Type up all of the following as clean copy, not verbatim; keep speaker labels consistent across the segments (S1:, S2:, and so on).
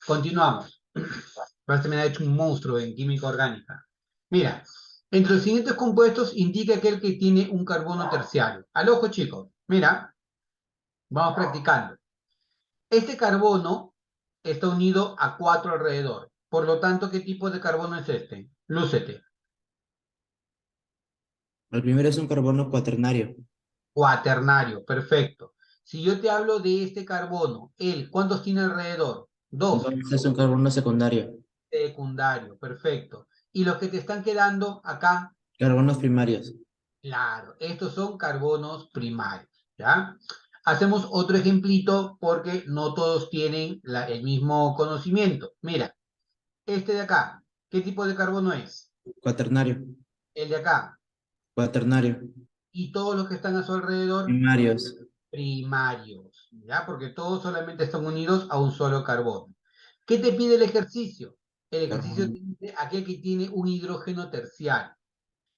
S1: Continuamos. Este me ha hecho un monstruo en química orgánica. Mira, entre los siguientes compuestos indica aquel que tiene un carbono terciario. Al ojo, chicos. Mira, vamos practicando. Este carbono está unido a 4 alrededor. Por lo tanto, ¿qué tipo de carbono es este? Lúcete.
S2: El primero es un carbono cuaternario.
S1: Cuaternario, perfecto. Si yo te hablo de este carbono, ¿cuántos tiene alrededor? Dos.
S2: Entonces es un carbono secundario.
S1: Secundario, perfecto. Y los que te están quedando acá,
S2: Carbonos primarios.
S1: claro, estos son carbonos primarios, ¿ya? Hacemos otro ejemplito porque no todos tienen el mismo conocimiento. Mira, este de acá, ¿qué tipo de carbono es?
S2: Cuaternario.
S1: El de acá.
S2: Cuaternario.
S1: Y todos los que están a su alrededor,
S2: Primarios.
S1: primarios, ¿ya? Porque todos solamente están unidos a un solo carbono. ¿Qué te pide el ejercicio? El ejercicio
S2: Carbono.
S1: te pide aquel que tiene un hidrógeno terciario.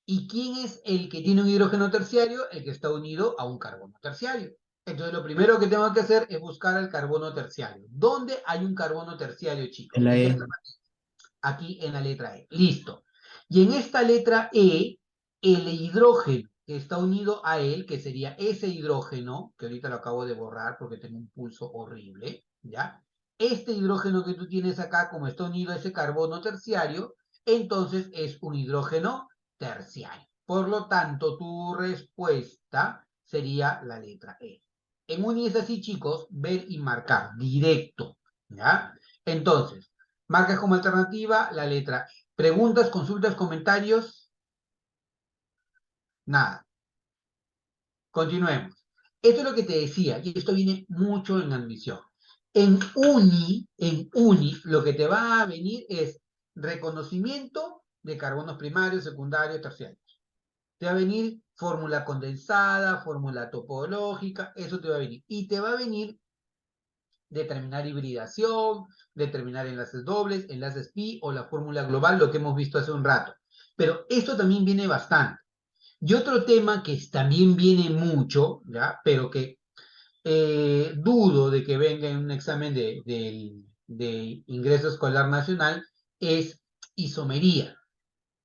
S1: ¿Y quién es el que tiene un hidrógeno terciario? El que está unido a un carbono terciario. Entonces, lo primero que tengo que hacer es buscar el carbono terciario. ¿Dónde hay un carbono terciario, chicos?
S2: En la
S1: ¿En qué
S2: E.
S1: forma? Aquí en la letra E. Listo. Y en esta letra E, el hidrógeno que está unido a él, que sería ese hidrógeno, que ahorita lo acabo de borrar porque tengo un pulso horrible, ¿ya? Este hidrógeno que tú tienes acá, como está unido a ese carbono terciario, entonces es un hidrógeno terciario. Por lo tanto, tu respuesta sería la letra E. En un y es así, chicos, ver y marcar, directo, ¿ya? Entonces, marcas como alternativa la letra E. Preguntas, consultas, comentarios, nada. Continuemos. Esto es lo que te decía, y esto viene mucho en admisión. En uni, lo que te va a venir es reconocimiento de carbonos primarios, secundarios, terciarios. Te va a venir fórmula condensada, fórmula topológica, eso te va a venir. Y te va a venir determinar hibridación, determinar enlaces dobles, enlaces pi o la fórmula global, lo que hemos visto hace un rato. Pero esto también viene bastante. Y otro tema que también viene mucho, ¿ya? Pero que dudo de que venga en un examen de ingreso escolar nacional, es isomería.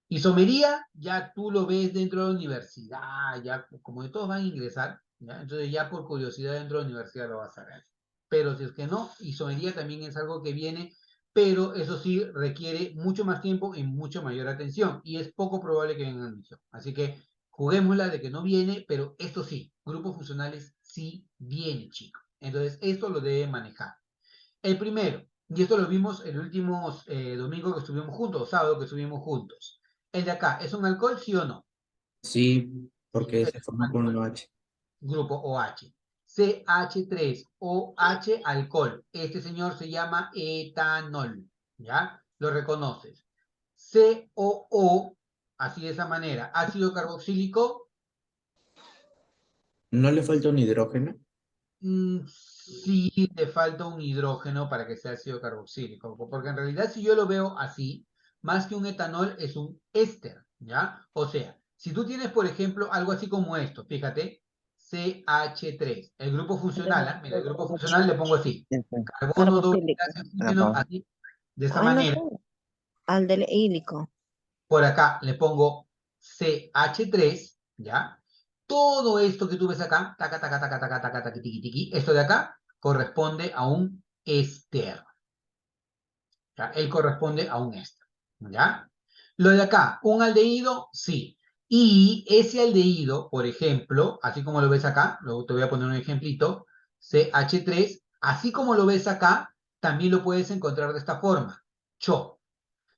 S1: Isomería, ya tú lo ves dentro de la universidad, ya como de todos van a ingresar, ¿ya? Entonces ya por curiosidad dentro de la universidad lo vas a ver. Pero si es que no, isomería también es algo que viene, pero eso sí requiere mucho más tiempo y mucho mayor atención, y es poco probable que venga en admisión. Así que juguémosla de que no viene, pero esto sí, grupos funcionales sí viene, chicos. Entonces esto lo debe manejar. El primero, y esto lo vimos el último domingo que estuvimos juntos, sábado que estuvimos juntos. El de acá, ¿es un alcohol, sí o no?
S2: Sí,
S1: Sí,
S2: porque
S1: es
S2: se
S1: un
S2: forma con
S1: alcohol.
S2: lo H.
S1: Grupo OH. CH3OH, alcohol. Este señor se llama etanol, ¿ya? Lo reconoces. COO, así de esa manera. Ácido carboxílico,
S2: ¿No le falta un hidrógeno?
S1: sí le falta un hidrógeno para que sea ácido carboxílico, porque en realidad si yo lo veo así, más que un etanol es un éster, ¿ya? O sea, si tú tienes, por ejemplo, algo así como esto, fíjate, CH3, el grupo funcional, ¿ah? Mira, el grupo funcional le pongo así, carbono, doble
S3: Carboxílico.
S1: enlace, oxígeno, así, de esta
S3: Ay, no sé.
S1: manera.
S3: Aldehídico.
S1: Por acá le pongo CH3, ¿ya? Todo esto que tú ves acá, taca, taca, taca, taca, taca, taca, tiqui, tiqui, esto de acá corresponde a un éster, ¿ya? Él corresponde a un éster, ¿ya? Lo de acá, un aldehído, sí. Y ese aldehído, por ejemplo, así como lo ves acá, luego te voy a poner un ejemplito, CH3, así como lo ves acá, también lo puedes encontrar de esta forma, CHO.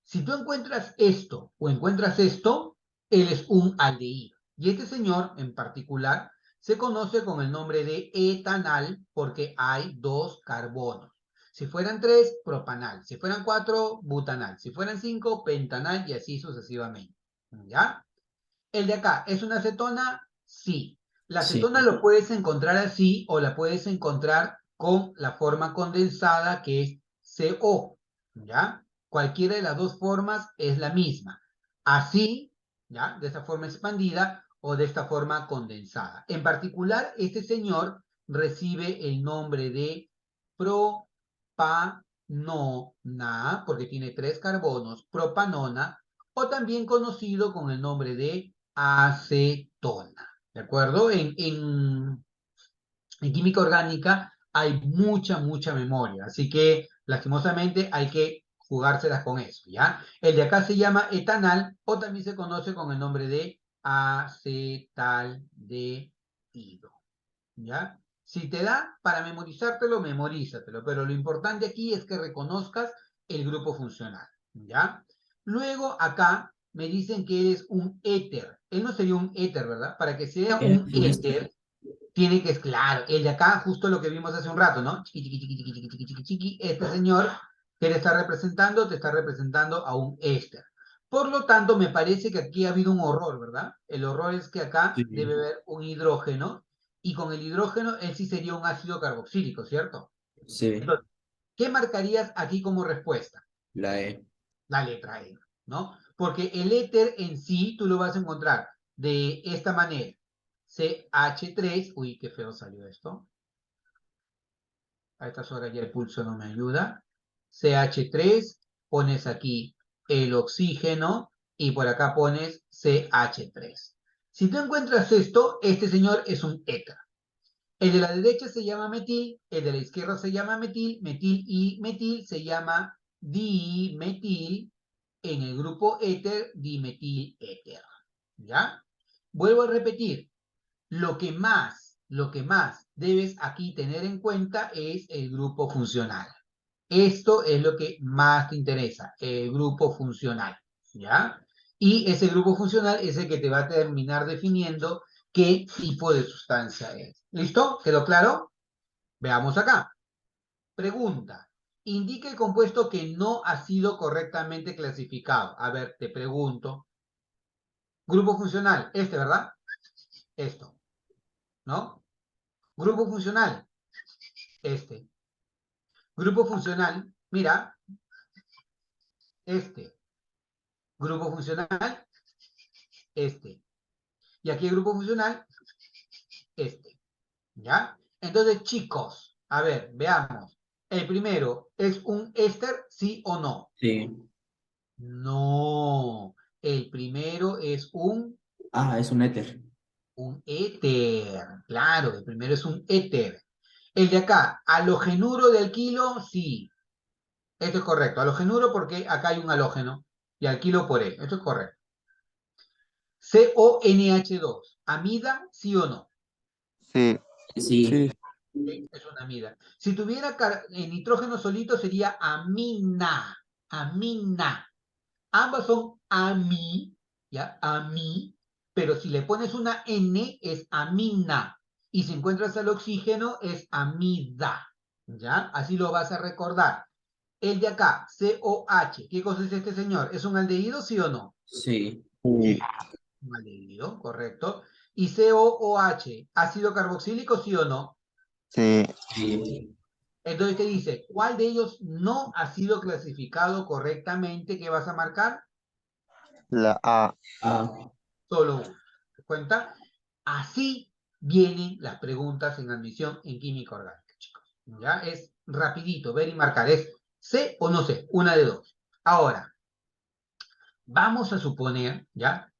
S1: Si tú encuentras esto o encuentras esto, él es un aldehído. Y este señor en particular se conoce con el nombre de etanal porque hay dos carbonos. Si fueran tres, propanal. Si fueran cuatro, butanal. Si fueran cinco, pentanal y así sucesivamente. ¿Ya? El de acá, ¿es una acetona? Sí. La
S2: Sí.
S1: acetona lo puedes encontrar así o la puedes encontrar con la forma condensada que es CO, ¿ya? Cualquiera de las dos formas es la misma. Así, ¿ya? De esa forma expandida o de esta forma condensada. En particular, este señor recibe el nombre de propanol. nona, porque tiene 3 carbonos, propanona, o también conocido con el nombre de acetona. ¿De acuerdo? En química orgánica hay mucha memoria, así que lastimosamente hay que jugárselas con eso, ¿ya? El de acá se llama etanal o también se conoce con el nombre de acetaldehído, ¿ya? Si te da para memorizártelo, memorízatelo, pero lo importante aquí es que reconozcas el grupo funcional, ¿ya? Luego acá me dicen que eres un éter. Él no sería un éter, ¿verdad? Para que sea un
S2: Un éster.
S1: éter, tiene que, es claro, el de acá, justo lo que vimos hace un rato, ¿no? Chiqui, chiqui, chiqui, chiqui, chiqui, chiqui, chiqui, chiqui. Este señor que le está representando, te está representando a un éster. Por lo tanto, me parece que aquí ha habido un horror, ¿verdad? El horror es que acá
S2: Sí,
S1: debe haber un hidrógeno, y con el hidrógeno, él sí sería un ácido carboxílico, ¿cierto?
S2: sí,
S1: Entonces, ¿qué marcarías aquí como respuesta?
S2: la E.
S1: La letra E, ¿no? Porque el éter en sí, tú lo vas a encontrar de esta manera. CH3, uy, qué feo salió esto. A estas horas ya el pulso no me ayuda. CH3, pones aquí el oxígeno y por acá pones CH3. Si tú encuentras esto, este señor es un éter. El de la derecha se llama metil, el de la izquierda se llama metil, metil y metil se llama dimetil, en el grupo éter, dimetil éter. ¿Ya? Vuelvo a repetir, lo que más debes aquí tener en cuenta es el grupo funcional. Esto es lo que más te interesa, el grupo funcional, ¿ya? Y ese grupo funcional es el que te va a terminar definiendo qué tipo de sustancia es. ¿Listo? ¿Quedó claro? Veamos acá. Pregunta. Indica el compuesto que no ha sido correctamente clasificado. A ver, te pregunto. Grupo funcional, ¿verdad? Esto, ¿no? Grupo funcional, este. Grupo funcional, mira, este. Grupo funcional, este. Y aquí el grupo funcional, este. ¿Ya? Entonces, chicos, a ver, veamos. El primero, ¿es un éster, sí o no?
S2: Sí.
S1: No. El primero es
S2: Ah, es un éter.
S1: un éter. Claro, el primero es un éter. El de acá, halogenuro de alquilo, sí. Esto es correcto. Halogenuro porque acá hay un halógeno y alquilo por él. Esto es correcto. CONH2. ¿Amida, sí o no?
S4: Sí,
S2: Sí.
S4: sí,
S1: Sí, es una amida. Si tuviera nitrógeno solito sería amina. Amina. Ambas son ami, ¿ya? Ami, pero si le pones una N es amina. Y si encuentras el oxígeno es amida, ¿ya? Así lo vas a recordar. El de acá, COH, ¿qué cosa es este señor? ¿Es un aldehído, sí o no?
S2: Sí.
S4: sí,
S1: Un aldehído, correcto. ¿Y COOH, ácido carboxílico, sí o no?
S4: sí.
S2: Sí.
S1: Entonces te dice, ¿cuál de ellos no ha sido clasificado correctamente? ¿Qué vas a marcar?
S4: La A.
S2: Ah,
S1: Solo uno. ¿Te cuenta? Así vienen las preguntas en admisión en química orgánica, chicos. ¿Ya? Es rapidito, ver y marcar. Es sé o no sé, una de dos. Ahora, vamos a suponer, ¿ya?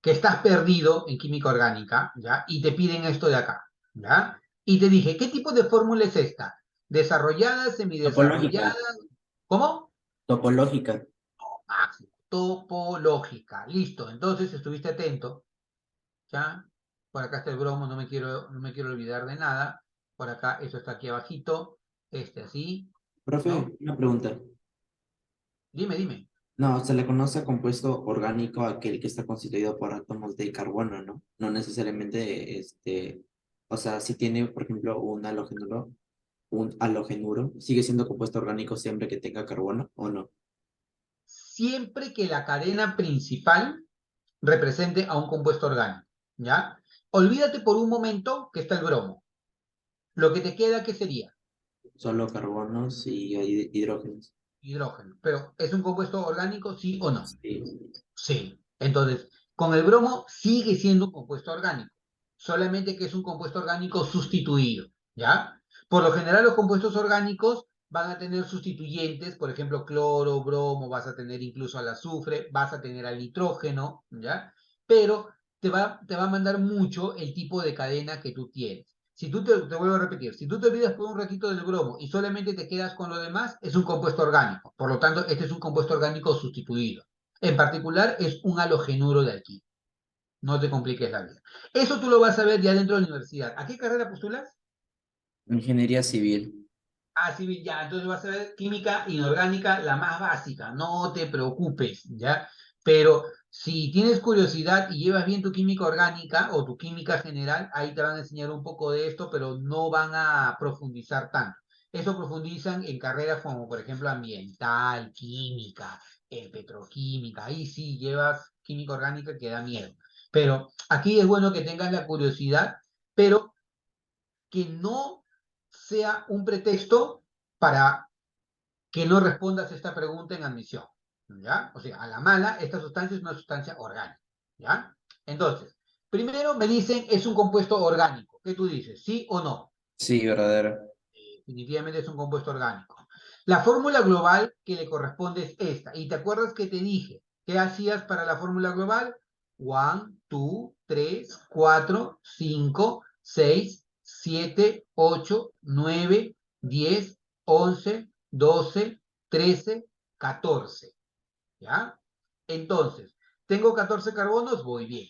S1: Que estás perdido en química orgánica, ¿ya? Y te piden esto de acá, ¿ya? Y te dije, ¿qué tipo de fórmula es esta? ¿Desarrollada,
S2: topológica.
S1: semidesarrollada? ¿Cómo?
S2: Topológica.
S1: Máximo. Topológica. Listo. Entonces, estuviste atento. ¿Ya? Por acá está el bromo, no me quiero olvidar de nada. Por acá, eso está aquí abajito. Así, ¿no?
S2: Profe, una pregunta.
S1: Dime, dime.
S2: No, se le conoce compuesto orgánico a aquel que está constituido por átomos de carbono, ¿no? No necesariamente, o sea, si tiene, por ejemplo, un halogenuro, ¿sigue siendo compuesto orgánico siempre que tenga carbono o no?
S1: Siempre que la cadena principal represente a un compuesto orgánico, ¿ya? Olvídate por un momento que está el bromo. Lo que te queda, ¿qué sería?
S2: Solo carbonos y hidrógenos.
S1: Hidrógeno. Pero, ¿es un compuesto orgánico, sí o no?
S2: Sí.
S1: Sí. Entonces, con el bromo sigue siendo un compuesto orgánico, solamente que es un compuesto orgánico sustituido, ¿ya? Por lo general, los compuestos orgánicos van a tener sustituyentes, por ejemplo, cloro, bromo, vas a tener incluso al azufre, vas a tener al nitrógeno, ¿ya? Pero te va a mandar mucho el tipo de cadena que tú tienes. Si tú te vuelvo a repetir, si tú te olvidas por un ratito del bromo y solamente te quedas con lo demás, es un compuesto orgánico. Por lo tanto, este es un compuesto orgánico sustituido. En particular, es un halogenuro de alquilo. No te compliques la vida. Eso tú lo vas a ver ya dentro de la universidad. ¿A qué carrera postulas?
S2: Ingeniería civil.
S1: Ah, sí, ya, entonces vas a ver química inorgánica, la más básica, no te preocupes, ¿ya? Pero si tienes curiosidad y llevas bien tu química orgánica o tu química general, ahí te van a enseñar un poco de esto, pero no van a profundizar tanto. Eso profundizan en carreras como, por ejemplo, ambiental, química, petroquímica, ahí sí llevas química orgánica que da miedo. Pero aquí es bueno que tengas la curiosidad, pero que no sea un pretexto para que no respondas esta pregunta en admisión, ¿ya? O sea, a la mala, esta sustancia es una sustancia orgánica, ¿ya? Entonces, primero me dicen, es un compuesto orgánico. ¿Qué tú dices? ¿Sí o no?
S2: Sí, verdadero.
S1: Definitivamente es un compuesto orgánico. La fórmula global que le corresponde es esta. ¿Y te acuerdas que te dije? ¿Qué hacías para la fórmula global? 1, 2, 3, 4, 5, 6, 7, 8, 9, 10, 11, 12, 13, 14. ¿Ya? Entonces, tengo 14 carbonos, voy bien.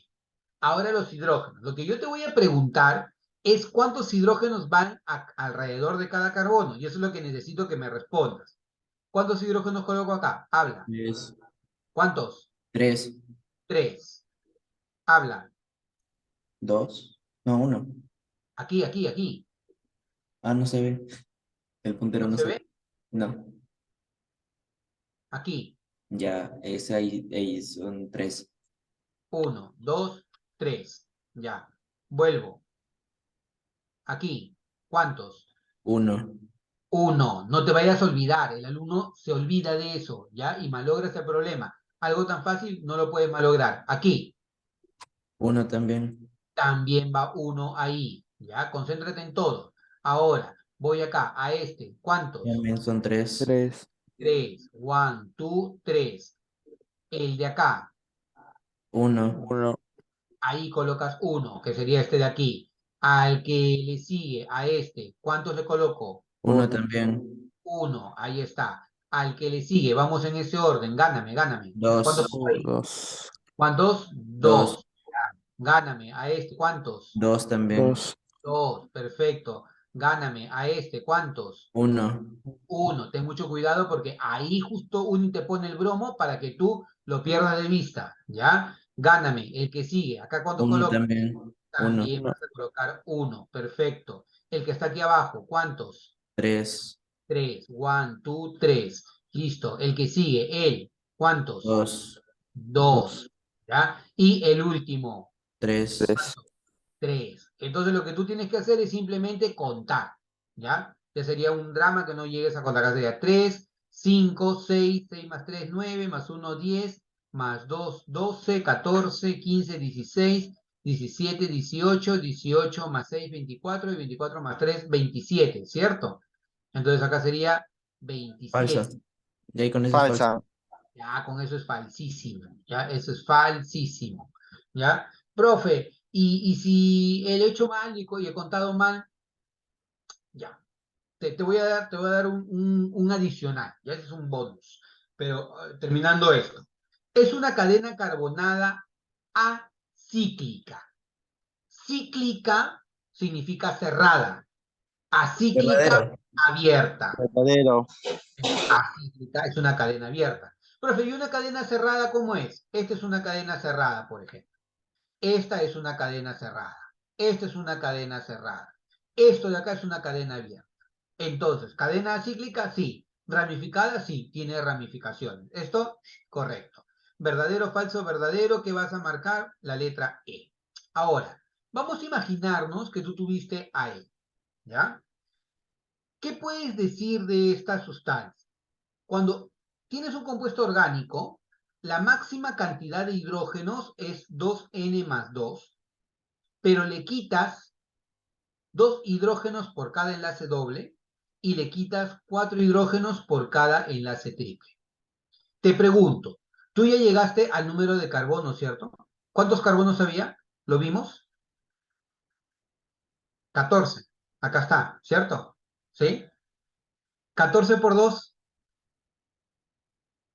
S1: Ahora los hidrógenos. Lo que yo te voy a preguntar es cuántos hidrógenos van alrededor de cada carbono. Y eso es lo que necesito que me respondas. ¿Cuántos hidrógenos coloco acá? Habla.
S2: Es
S1: ¿Cuántos?
S2: 3,
S1: Tres. Habla.
S2: 2, no, 1.
S1: Aquí, aquí, aquí.
S2: Ah, no se ve. El puntero
S1: ¿No
S2: no
S1: se
S2: se ve.
S1: ve?
S2: No,
S1: Aquí.
S2: ya, ese ahí son 3.
S1: Uno, dos, tres. Ya. Vuelvo. Aquí. ¿Cuántos?
S2: 1,
S1: Uno. No te vayas a olvidar. El alumno se olvida de eso, ¿ya? Y malogra ese problema. Algo tan fácil no lo puedes malograr. Aquí.
S2: 1 también.
S1: También va uno ahí, ¿ya? Concéntrate en todo. Ahora, voy acá, a este. ¿Cuántos?
S2: También son 3.
S4: tres,
S1: Tres. One, two, tres. El de acá,
S2: 1,
S4: uno,
S1: ahí colocas uno, que sería este de aquí. Al que le sigue, a este, ¿cuántos le coloco?
S2: 1
S4: uno,
S2: también.
S1: Uno, ahí está. Al que le sigue, vamos en ese orden, gáname, gáname. ¿Cuántos
S2: 2,
S1: pongo ahí?
S4: dos,
S1: ¿Cuántos?
S2: 2,
S1: Dos. Gáname, a este, ¿cuántos?
S2: 2 también.
S4: dos,
S1: Dos, perfecto. Gáname, a este, ¿cuántos?
S2: 1,
S1: Uno, ten mucho cuidado porque ahí justo uno te pone el bromo para que tú lo pierdas de vista, ¿ya? Gáname, el que sigue. ¿Acá cuántos
S2: 1
S1: colocas?
S2: también. 1,
S1: También
S4: uno,
S1: vas a colocar uno, perfecto. El que está aquí abajo, ¿cuántos?
S2: 3,
S1: Tres. One, two, tres. Listo. El que sigue, él, ¿cuántos?
S2: 2,
S1: Dos, ¿ya? Y el último,
S2: 3,
S4: tres,
S1: tres. Entonces lo que tú tienes que hacer es simplemente contar, ¿ya? Ya sería un drama que no llegues a contar. Acá sería 3, 5, 6, 6 más 3, 9, más uno 10, más 2 12, 14, 15, 16, 17, 18, 18 más 6, 24 y 24 más 3, 27, ¿cierto? Entonces acá sería
S2: falsa.
S1: 27.
S2: Y ahí con eso es falso.
S4: falsa,
S1: Ya, con eso es falsísimo. Ya, eso es falsísimo. ¿Ya? Profe, y si he hecho mal y he contado mal, ya. Te voy a dar un adicional. Ya, ese es un bonus. Pero terminando esto. Es una cadena carbonada acíclica. Cíclica significa cerrada. Acíclica,
S2: Verdadero.
S1: abierta.
S4: verdadero,
S1: Acíclica es una cadena abierta. Profe, ¿y una cadena cerrada cómo es? Esta es una cadena cerrada, por ejemplo. Esta es una cadena cerrada. Esta es una cadena cerrada. Esto de acá es una cadena abierta. Entonces, cadena cíclica, sí. Ramificada, sí. Tiene ramificaciones. Esto, correcto. Verdadero, falso, verdadero. ¿Qué vas a marcar? La letra E. Ahora, vamos a imaginarnos que tú tuviste a E. ¿Ya? ¿Qué puedes decir de esta sustancia? Cuando tienes un compuesto orgánico, la máxima cantidad de hidrógenos es 2N más 2, pero le quitas 2 hidrógenos por cada enlace doble y le quitas 4 hidrógenos por cada enlace triple. Te pregunto, tú ya llegaste al número de carbono, ¿cierto? ¿Cuántos carbonos había? ¿Lo vimos? 14. Acá está, ¿cierto? ¿Sí? 14 por 2,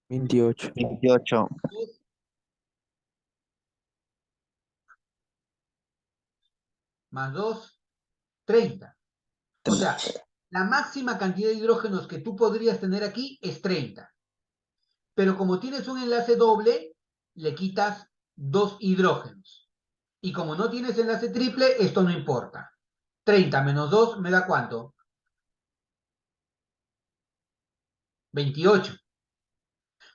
S5: 28.
S4: 28.
S1: más 2, 30. O sea, la máxima cantidad de hidrógenos que tú podrías tener aquí es 30. Pero como tienes un enlace doble, le quitas 2 hidrógenos. Y como no tienes enlace triple, esto no importa. 30 menos 2 me da ¿cuánto? 28.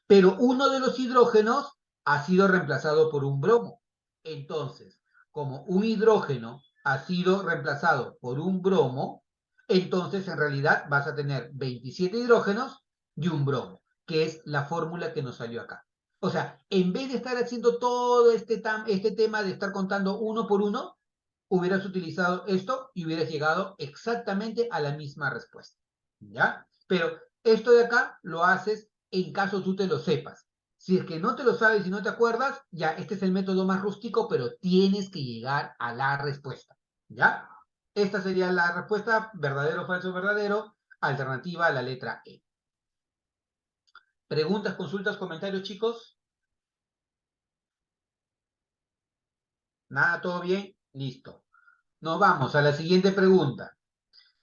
S1: Pero uno de los hidrógenos ha sido reemplazado por un bromo. Entonces, como un hidrógeno ha sido reemplazado por un bromo, entonces en realidad vas a tener 27 hidrógenos y un bromo, que es la fórmula que nos salió acá. O sea, en vez de estar haciendo todo este tema de estar contando uno por uno, hubieras utilizado esto y hubieras llegado exactamente a la misma respuesta. ¿Ya? Pero esto de acá lo haces en caso tú te lo sepas. Si es que no te lo sabes y no te acuerdas, ya este es el método más rústico, pero tienes que llegar a la respuesta. ¿Ya? Esta sería la respuesta, verdadero, falso, verdadero, alternativa a la letra E. ¿Preguntas, consultas, comentarios, chicos? ¿Nada? ¿Todo bien? Listo. Nos vamos a la siguiente pregunta.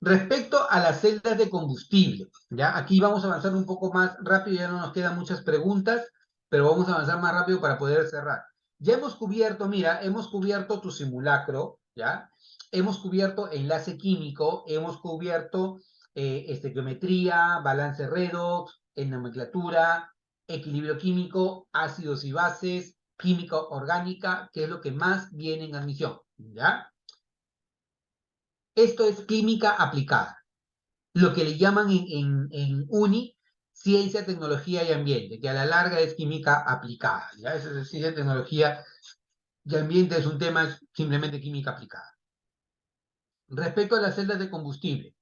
S1: Respecto a las celdas de combustible, ¿ya? Aquí vamos a avanzar un poco más rápido, ya no nos quedan muchas preguntas, pero vamos a avanzar más rápido para poder cerrar. Ya hemos cubierto, mira, hemos cubierto tu simulacro, ¿ya? Hemos cubierto enlace químico, hemos cubierto estequiometría, balance redox, en nomenclatura, equilibrio químico, ácidos y bases, química orgánica, que es lo que más viene en admisión, ¿ya? Esto es química aplicada, lo que le llaman en uni ciencia, tecnología y ambiente, que a la larga es química aplicada. ¿Ya? Eso es ciencia, tecnología y ambiente, es un tema, es simplemente química aplicada. Respecto a las celdas de combustible,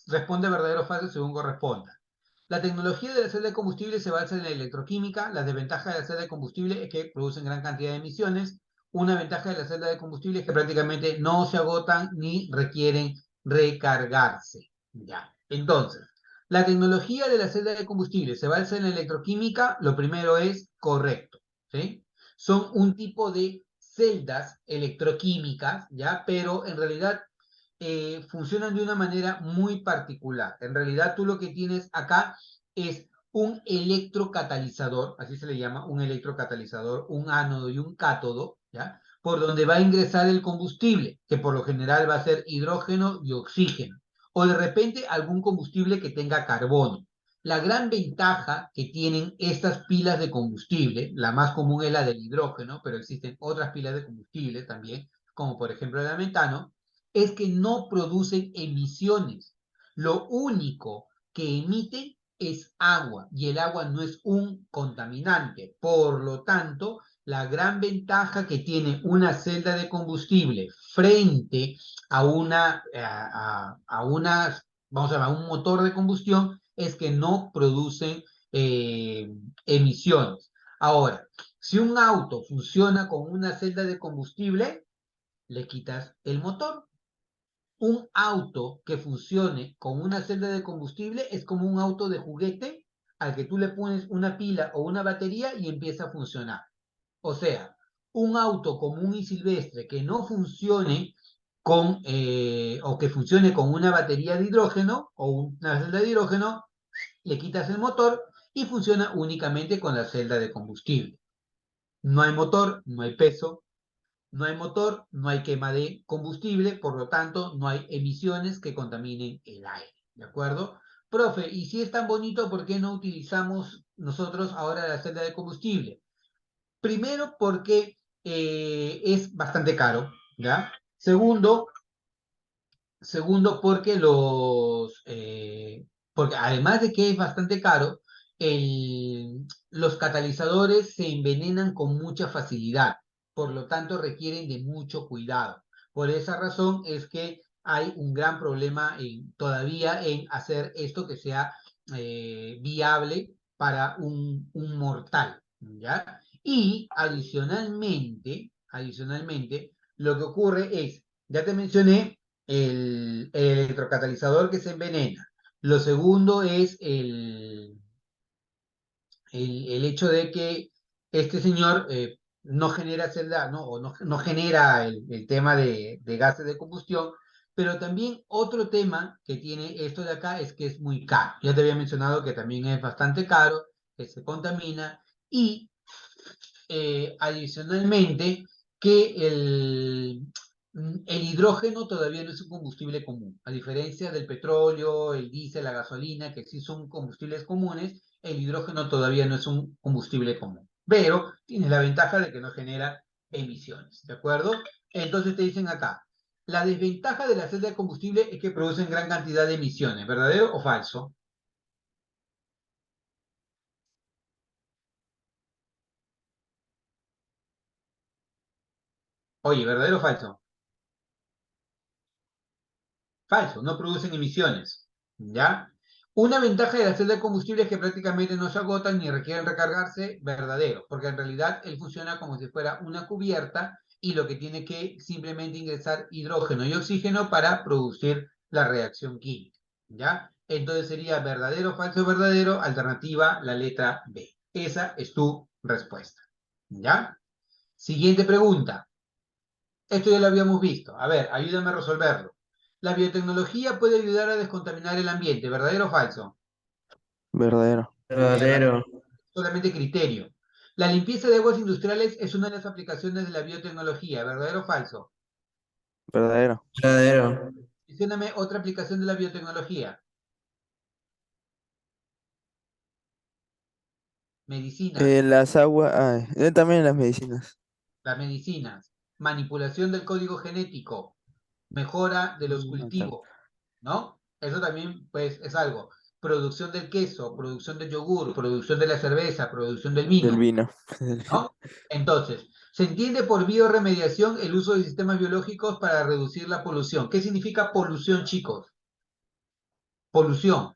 S1: responde verdadero o falso según corresponda. La tecnología de la celda de combustible se basa en la electroquímica. Las desventajas de la celda de combustible es que producen gran cantidad de emisiones. Una ventaja de la celda de combustible es que prácticamente no se agotan ni requieren recargarse. Ya. Entonces, la tecnología de la celda de combustible se basa en la electroquímica. Lo primero es correcto, ¿sí? Son un tipo de celdas electroquímicas, ¿ya? Pero en realidad funcionan de una manera muy particular. En realidad tú lo que tienes acá es un electrocatalizador, así se le llama, un electrocatalizador, un ánodo y un cátodo, ¿ya? Por donde va a ingresar el combustible, que por lo general va a ser hidrógeno y oxígeno, o de repente algún combustible que tenga carbono. La gran ventaja que tienen estas pilas de combustible, la más común es la del hidrógeno, pero existen otras pilas de combustible también, como por ejemplo la de metano, es que no producen emisiones. Lo único que emiten es agua y el agua no es un contaminante. Por lo tanto, la gran ventaja que tiene una celda de combustible frente a vamos a un motor de combustión es que no producen emisiones. Ahora, si un auto funciona con una celda de combustible, le quitas el motor. Un auto que funcione con una celda de combustible es como un auto de juguete al que tú le pones una pila o una batería y empieza a funcionar. O sea, un auto común y silvestre que no funcione o que funcione con una batería de hidrógeno o una celda de hidrógeno, le quitas el motor y funciona únicamente con la celda de combustible. No hay motor, no hay peso, no hay motor, no hay quema de combustible, por lo tanto, no hay emisiones que contaminen el aire. ¿De acuerdo? Profe, y si es tan bonito, ¿por qué no utilizamos nosotros ahora la celda de combustible? Primero, porque es bastante caro, ¿ya? Segundo, porque además de que es bastante caro, los catalizadores se envenenan con mucha facilidad, por lo tanto requieren de mucho cuidado. Por esa razón es que hay un gran problema todavía en hacer esto que sea viable para un mortal, ¿ya? Y adicionalmente, lo que ocurre es, ya te mencioné, el electrocatalizador que se envenena. Lo segundo es el hecho de que este señor no genera celda, ¿no? O no genera el tema de gases de combustión, pero también otro tema que tiene esto de acá es que es muy caro. Ya te había mencionado que también es bastante caro, que se contamina y adicionalmente que el hidrógeno todavía no es un combustible común. A diferencia del petróleo, el diésel, la gasolina, que sí son combustibles comunes, el hidrógeno todavía no es un combustible común. Pero tiene la ventaja de que no genera emisiones, ¿de acuerdo? Entonces te dicen acá, la desventaja de la celda de combustible es que producen gran cantidad de emisiones, ¿verdadero o falso? Oye, ¿verdadero o falso? Falso, no producen emisiones. ¿Ya? Una ventaja de la celda de combustible es que prácticamente no se agotan ni requieren recargarse, verdadero, porque en realidad él funciona como si fuera una cubierta y lo que tiene que simplemente ingresar hidrógeno y oxígeno para producir la reacción química. ¿Ya? Entonces sería verdadero, falso, verdadero, alternativa, la letra B. Esa es tu respuesta. ¿Ya? Siguiente pregunta. Esto ya lo habíamos visto. A ver, ayúdame a resolverlo. La biotecnología puede ayudar a descontaminar el ambiente, ¿verdadero o falso?
S4: Verdadero.
S1: Verdadero.
S2: Verdadero.
S1: Solamente criterio. La limpieza de aguas industriales es una de las aplicaciones de la biotecnología, ¿verdadero o falso?
S4: Verdadero.
S2: Verdadero.
S1: Mencióname otra aplicación de la biotecnología. Medicina,
S5: Las aguas, también las medicinas.
S1: las medicinas, manipulación del código genético, mejora de los
S5: Tal.
S1: cultivos, ¿no? Eso también, pues, es algo. Producción del queso, producción del yogur, producción de la cerveza, producción del
S5: Del
S1: vino,
S5: vino.
S1: ¿no? Entonces, se entiende por bioremediación el uso de sistemas biológicos para reducir la polución. ¿Qué significa polución, chicos? Polución.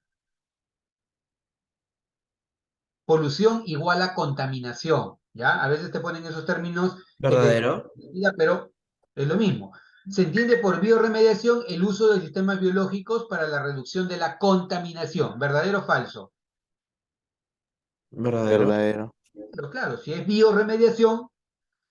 S1: Polución igual a contaminación, ¿ya? A veces te ponen esos términos que te
S2: Verdadero.
S1: pero es lo mismo. Se entiende por bioremediación el uso de sistemas biológicos para la reducción de la contaminación. ¿Verdadero o falso?
S2: Verdadero.
S4: Verdadero.
S1: Pero claro, si es bioremediación,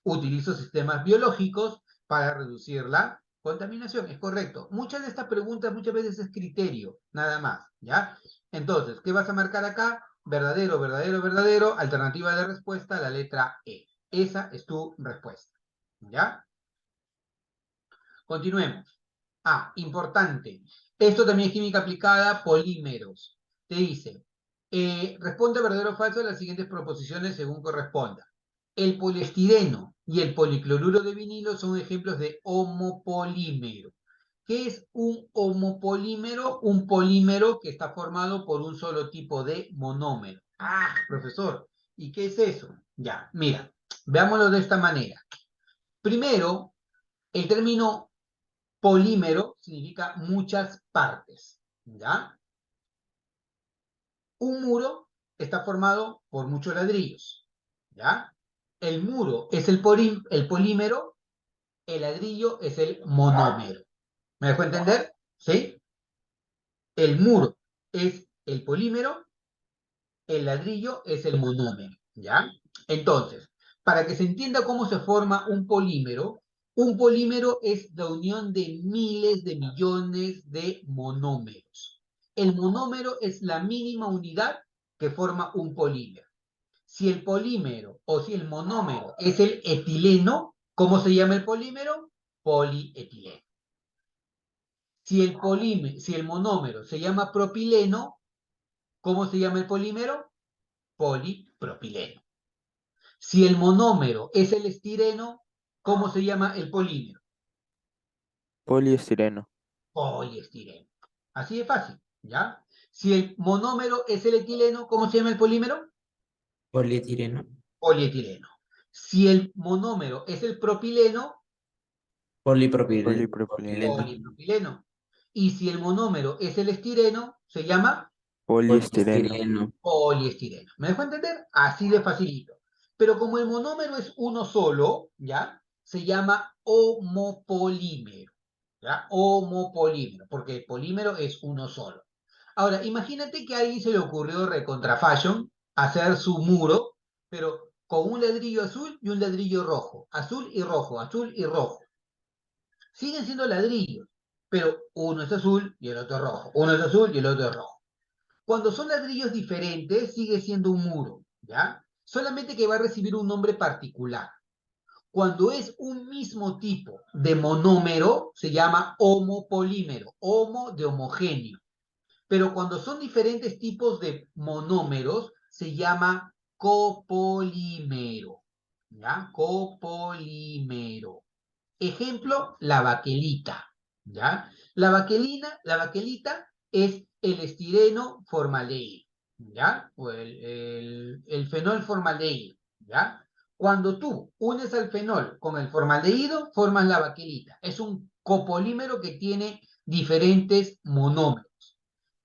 S1: utilizo sistemas biológicos para reducir la contaminación. Es correcto. Muchas de estas preguntas muchas veces es criterio, nada más, ¿ya? Entonces, ¿qué vas a marcar acá? Verdadero, verdadero, verdadero. Alternativa de respuesta, la letra E. Esa es tu respuesta, ¿ya? Continuemos. Ah, importante. Esto también es química aplicada, polímeros. Te dice, responde verdadero o falso a las siguientes proposiciones según corresponda. El poliestireno y el policloruro de vinilo son ejemplos de homopolímero. ¿Qué es un homopolímero? Un polímero que está formado por un solo tipo de monómero. Ah, profesor, ¿y qué es eso? Ya, mira, veámoslo de esta manera. Primero, el término polímero significa muchas partes, ¿ya? Un muro está formado por muchos ladrillos, ¿ya? El muro es el polímero, el ladrillo es el monómero. ¿Me dejó entender? ¿Sí? El muro es el polímero, el ladrillo es el monómero, ¿ya? Entonces, para que se entienda cómo se forma un polímero es la unión de miles de millones de monómeros. El monómero es la mínima unidad que forma un polímero. Si el polímero o si el monómero es el etileno, ¿cómo se llama el polímero? Polietileno. Si el monómero se llama propileno, ¿cómo se llama el polímero? Polipropileno. Si el monómero es el estireno, ¿cómo se llama el polímero?
S5: Poliestireno.
S1: Poliestireno. Así de fácil, ¿ya? Si el monómero es el etileno, ¿cómo se llama el polímero?
S2: Polietileno.
S1: Polietileno. Si el monómero es el propileno,
S2: Polipropileno.
S5: Polipropileno.
S1: polipropileno. Y si el monómero es el estireno, se llama
S5: Poliestireno.
S2: Poliestireno.
S1: poliestireno. ¿Me dejó entender? Así de facilito. Pero como el monómero es uno solo, ¿ya? Se llama homopolímero. ¿Ya? Homopolímero, porque el polímero es uno solo. Ahora, imagínate que a alguien se le ocurrió recontra fashion hacer su muro, pero con un ladrillo azul y un ladrillo rojo. Azul y rojo, azul y rojo. Siguen siendo ladrillos, pero uno es azul y el otro es rojo. Uno es azul y el otro es rojo. Cuando son ladrillos diferentes, sigue siendo un muro, ¿ya? Solamente que va a recibir un nombre particular. Cuando es un mismo tipo de monómero, se llama homopolímero, homo de homogéneo. Pero cuando son diferentes tipos de monómeros, se llama copolímero, ¿ya? Copolímero. Ejemplo, la baquelita, ¿ya? La baquelita es el estireno formaldehído, ¿ya? O el fenol formaldehído, ¿ya? Cuando tú unes al fenol con el formaldehído, formas la baquelita. Es un copolímero que tiene diferentes monómeros.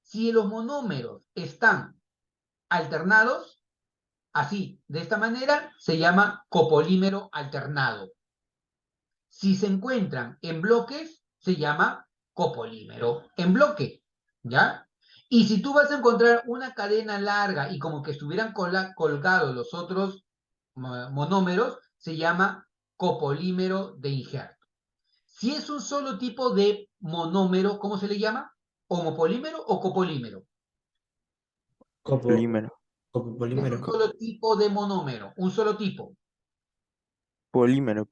S1: Si los monómeros están alternados, así, de esta manera, se llama copolímero alternado. Si se encuentran en bloques, se llama copolímero en bloque, ¿ya? Y si tú vas a encontrar una cadena larga y como que estuvieran colgados los otros monómeros, se llama copolímero de injerto. Si es un solo tipo de monómero, ¿cómo se le llama? ¿Homopolímero o copolímero?
S2: Copo,
S5: Polímero.
S1: Es un
S2: copopolímero.
S1: solo tipo de monómero, un solo tipo.
S5: Polímero.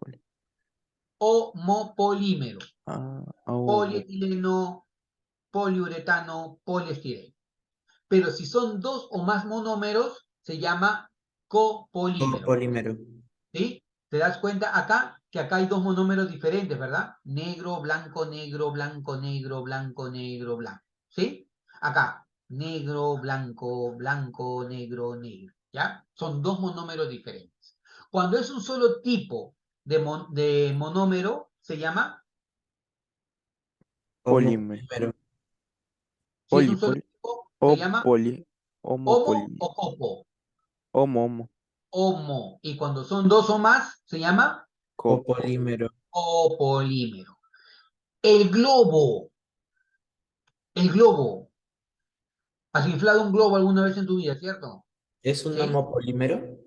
S1: Homopolímero.
S5: Oh,
S1: Polietileno, poliuretano, poliestireno. Pero si son dos o más monómeros, se llama copolímero.
S2: Copolímero.
S1: ¿Sí? ¿Te das cuenta acá? Que acá hay dos monómeros diferentes, ¿verdad? Negro, blanco, negro, blanco, negro, blanco, negro, blanco. ¿Sí? Acá, negro, blanco, blanco, negro, negro. ¿Ya? Son dos monómeros diferentes. Cuando es un solo tipo de monómero, se llama,
S5: polímero.
S2: Homopolímero.
S1: si es un solo
S5: Poli.
S1: tipo, se
S5: O
S1: llama
S5: poli.
S1: homo
S5: Homopoli.
S1: o copo.
S5: Homo.
S1: Homo. Y cuando son dos o más, se llama
S5: Copo.
S2: Copolímero.
S1: copolímero. El globo. El globo. ¿Has inflado un globo alguna vez en tu vida, cierto?
S2: ¿Es un
S1: ¿Sí?
S2: homopolímero?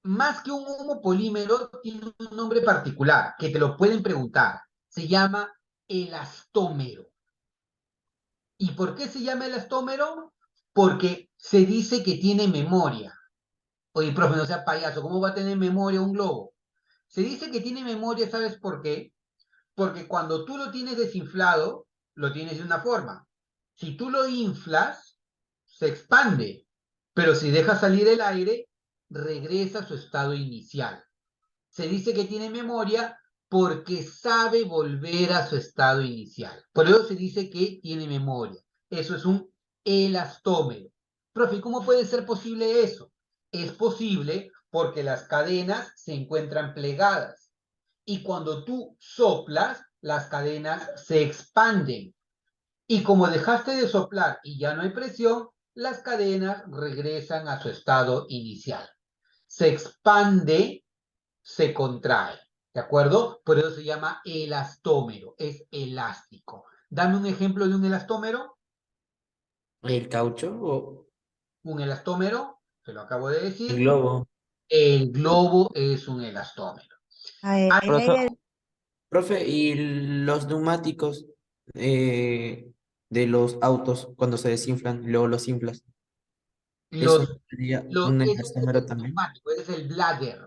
S1: Más que un homopolímero, tiene un nombre particular que te lo pueden preguntar. Se llama elastómero. ¿Y por qué se llama elastómero? Porque se dice que tiene memoria. Oye, profe, no sea payaso, ¿cómo va a tener memoria un globo? Se dice que tiene memoria, ¿sabes por qué? Porque cuando tú lo tienes desinflado, lo tienes de una forma. Si tú lo inflas, se expande, pero si dejas salir el aire, regresa a su estado inicial. Se dice que tiene memoria porque sabe volver a su estado inicial. Por eso se dice que tiene memoria. Eso es un elastómero. Profe, ¿cómo puede ser posible eso? Es posible porque las cadenas se encuentran plegadas y cuando tú soplas, las cadenas se expanden. Y como dejaste de soplar y ya no hay presión, las cadenas regresan a su estado inicial. Se expande, se contrae. ¿De acuerdo? Por eso se llama elastómero, es elástico. Dame un ejemplo de un elastómero.
S2: ¿El caucho o
S1: Un elastómero, te lo acabo de
S2: el
S1: decir.
S2: globo?
S1: El globo es un elastómero.
S3: Ay, ay,
S5: Profe,
S3: ay,
S2: Profe, ¿y los neumáticos de los autos cuando se desinflan, luego los inflas? ¿Eso
S1: Los,
S2: sería un
S1: eso es
S2: elastómero
S1: el
S2: también?
S1: neumático, es el bladder.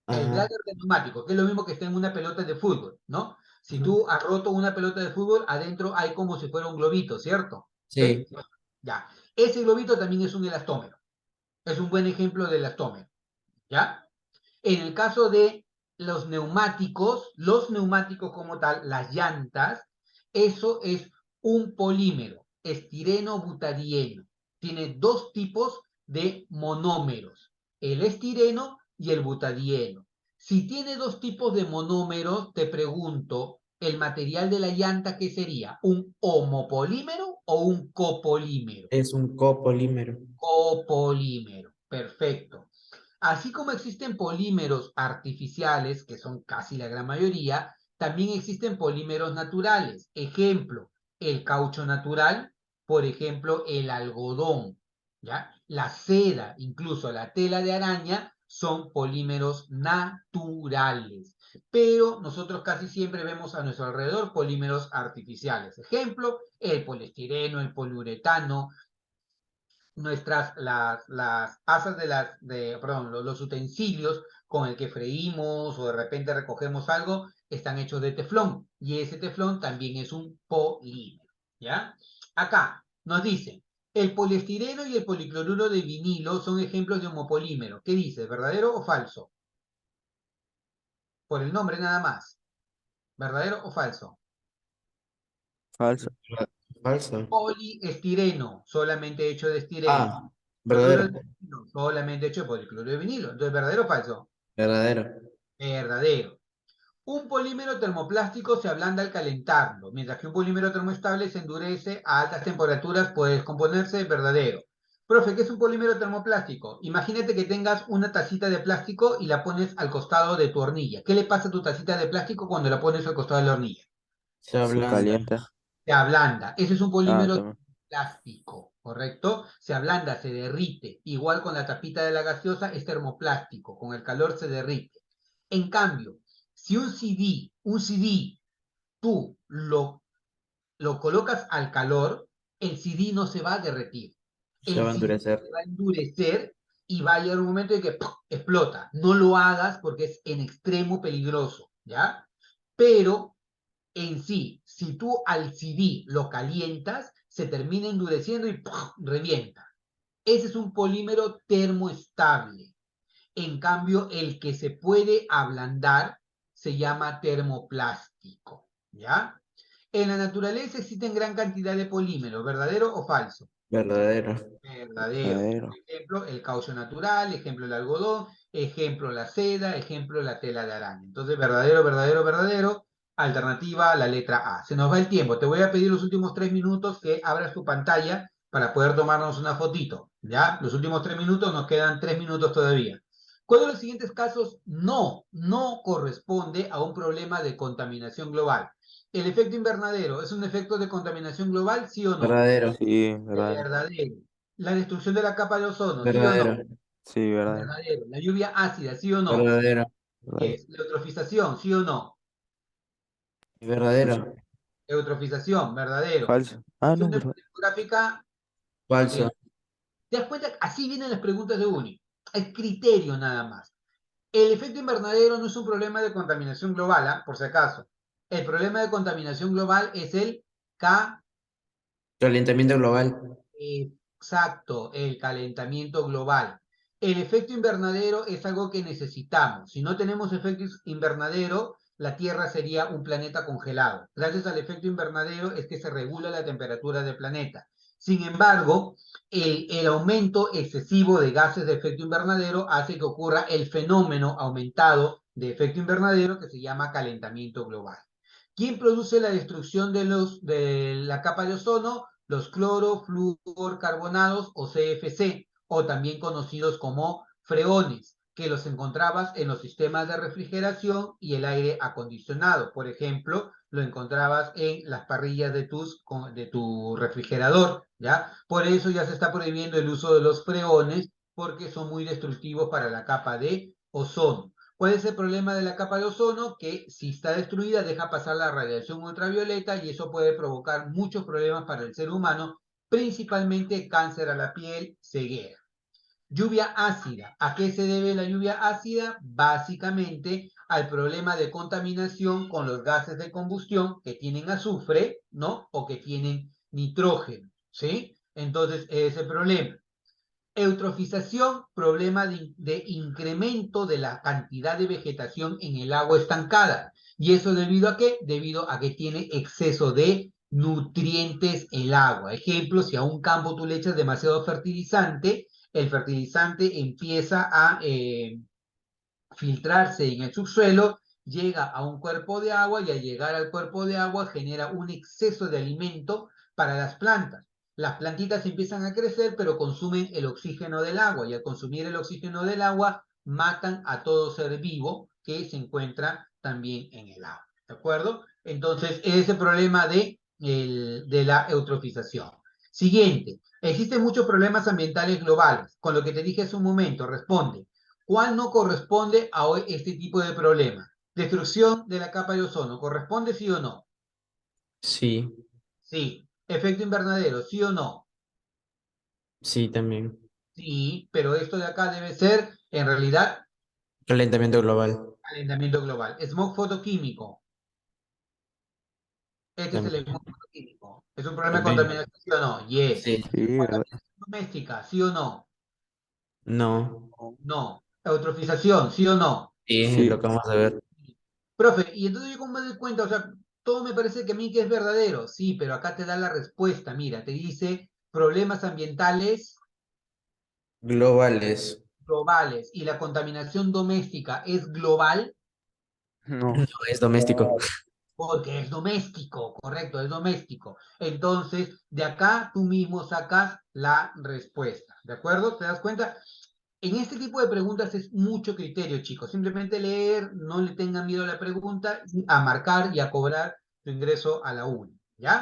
S1: El
S2: Ah,
S1: bladder de neumático, que es lo mismo que está en una pelota de fútbol, ¿no? Si
S2: ajá.
S1: tú has roto una pelota de fútbol, adentro hay como si fuera un globito, ¿cierto?
S2: Sí.
S1: ¿Sí? Ya. Ese globito también es un elastómero. Es un buen ejemplo de elastómero, ¿ya? En el caso de los neumáticos como tal, las llantas, eso es un polímero, estireno-butadieno. Tiene dos tipos de monómeros, el estireno y el butadieno. Si tiene dos tipos de monómeros, te pregunto, el material de la llanta, ¿qué sería? ¿Un homopolímero o un copolímero?
S2: Es un copolímero.
S1: Copolímero, perfecto. Así como existen polímeros artificiales, que son casi la gran mayoría, también existen polímeros naturales. Ejemplo, el caucho natural, por ejemplo, el algodón, ¿ya? La seda, incluso la tela de araña, son polímeros naturales. Pero nosotros casi siempre vemos a nuestro alrededor polímeros artificiales. Ejemplo, el poliestireno, el poliuretano, las asas perdón, los utensilios con el que freímos o de repente recogemos algo, están hechos de teflón, y ese teflón también es un polímero, ¿ya? Acá nos dice, el poliestireno y el policloruro de vinilo son ejemplos de homopolímero. ¿Qué dice? ¿Verdadero o falso? Por el nombre nada más. ¿Verdadero o falso?
S4: Falso.
S2: Falso.
S1: Poliestireno, solamente hecho de estireno.
S2: Ah,
S1: Cloruro
S2: verdadero.
S1: de vinilo, solamente hecho de policloruro de vinilo. Entonces, ¿verdadero o falso?
S2: Verdadero.
S1: Verdadero. Un polímero termoplástico se ablanda al calentarlo, mientras que un polímero termoestable se endurece a altas temperaturas, puede descomponerse. Verdadero. Profe, ¿qué es un polímero termoplástico? Imagínate que tengas una tacita de plástico y la pones al costado de tu hornilla. ¿Qué le pasa a tu tacita de plástico cuando la pones al costado de la hornilla?
S2: Se
S4: Se
S2: ablanda.
S4: calienta.
S1: Se ablanda. Ese es un
S4: Ah,
S1: polímero
S4: también.
S1: plástico, ¿correcto? Se ablanda, se derrite. Igual con la tapita de la gaseosa es termoplástico, con el calor se derrite. En cambio, si un CD, tú lo colocas al calor, el CD no se va a derretir.
S2: Se
S1: El
S2: va a
S1: CD
S2: endurecer.
S1: se va a endurecer y va a llegar un momento en que ¡pum!, explota. No lo hagas porque es en extremo peligroso, ¿ya? Pero en sí, si tú al CD lo calientas, se termina endureciendo y ¡pum!, revienta. Ese es un polímero termoestable. En cambio, el que se puede ablandar se llama termoplástico, ¿ya? En la naturaleza existen gran cantidad de polímeros, ¿verdadero o falso?
S2: Verdadero.
S1: Verdadero.
S4: Verdadero.
S1: Ejemplo, el caucho natural, ejemplo, el algodón, ejemplo, la seda, ejemplo, la tela de araña. Entonces, verdadero, verdadero, verdadero. Alternativa, la letra A. Se nos va el tiempo. Te voy a pedir los últimos 3 minutos que abras tu pantalla para poder tomarnos una fotito. ¿Ya? Los últimos 3 minutos, nos quedan 3 minutos todavía. ¿Cuál de los siguientes casos no corresponde a un problema de contaminación global? ¿El efecto invernadero es un efecto de contaminación global, sí o no?
S2: Verdadero.
S4: Sí, verdadero.
S1: Verdadero. La destrucción de la capa de ozono, ¿sí o no?
S2: Verdadero.
S4: Sí, verdadero.
S1: Verdadero. La lluvia ácida, ¿sí o no?
S2: Verdadero.
S4: Verdadero.
S1: La eutrofización, ¿sí o no?
S2: Verdadero.
S1: Eutrofización, verdadero.
S4: Falso. Ah, no,
S1: Función
S4: verdad.
S1: demográfica,
S2: Falso.
S1: ¿te das cuenta? Así vienen las preguntas de UNI. El criterio nada más. El efecto invernadero no es un problema de contaminación global, ¿ah? Por si acaso. El problema de contaminación global es el K.
S2: Calentamiento global.
S1: Exacto, el calentamiento global. El efecto invernadero es algo que necesitamos. Si no tenemos efecto invernadero, la Tierra sería un planeta congelado. Gracias al efecto invernadero es que se regula la temperatura del planeta. Sin embargo, el aumento excesivo de gases de efecto invernadero hace que ocurra el fenómeno aumentado de efecto invernadero que se llama calentamiento global. ¿Quién produce la destrucción de la capa de ozono? Los clorofluorcarbonados o CFC, o también conocidos como freones, que los encontrabas en los sistemas de refrigeración y el aire acondicionado. Por ejemplo, lo encontrabas en las parrillas de tu refrigerador, ¿ya? Por eso ya se está prohibiendo el uso de los freones, porque son muy destructivos para la capa de ozono. ¿Cuál es el problema de la capa de ozono? Que si está destruida deja pasar la radiación ultravioleta y eso puede provocar muchos problemas para el ser humano, principalmente cáncer a la piel, ceguera. Lluvia ácida. ¿A qué se debe la lluvia ácida? Básicamente al problema de contaminación con los gases de combustión que tienen azufre, ¿no? O que tienen nitrógeno, ¿sí? Entonces, ese problema. Eutrofización, problema de incremento de la cantidad de vegetación en el agua estancada. ¿Y eso debido a qué? Debido a que tiene exceso de nutrientes el agua. Ejemplo, si a un campo tú le echas demasiado fertilizante, el fertilizante empieza a filtrarse en el subsuelo llega a un cuerpo de agua y al llegar al cuerpo de agua genera un exceso de alimento para las plantas. Las plantitas empiezan a crecer, pero consumen el oxígeno del agua y al consumir el oxígeno del agua matan a todo ser vivo que se encuentra también en el agua. ¿De acuerdo? Entonces, ese problema de la eutrofización. Siguiente, existen muchos problemas ambientales globales. Con lo que te dije hace un momento, responde. ¿Cuál no corresponde a hoy este tipo de problema? Destrucción de la capa de ozono, ¿corresponde sí o no?
S6: Sí,
S1: Sí. Efecto invernadero, ¿sí o no?
S6: sí, también.
S1: Sí, pero esto de acá debe ser, en realidad,
S6: Calentamiento global,
S1: calentamiento global. Smog fotoquímico. Este es el
S6: también.
S1: smog fotoquímico. ¿Es un problema de
S6: También.
S1: contaminación, sí o no? Yes.
S6: Sí.
S4: Sí, ¿verdad?
S1: Contaminación doméstica, ¿sí o no?
S6: No.
S1: No. Eutrofización, ¿sí o no?
S6: Sí,
S4: Sí,
S6: lo que vamos a ver.
S1: Profe, y entonces yo como me doy cuenta, o sea, todo me parece que a mí que es verdadero, sí, pero acá te da la respuesta, mira, te dice problemas ambientales
S6: Globales.
S1: globales y la contaminación doméstica es global
S6: No
S4: no.
S6: es doméstico.
S1: porque es doméstico, correcto, es doméstico. Entonces, de acá tú mismo sacas la respuesta, ¿de acuerdo? ¿Te das cuenta? En este tipo de preguntas es mucho criterio, chicos. Simplemente leer, no le tengan miedo a la pregunta, a marcar y a cobrar tu ingreso a la uni, ¿ya?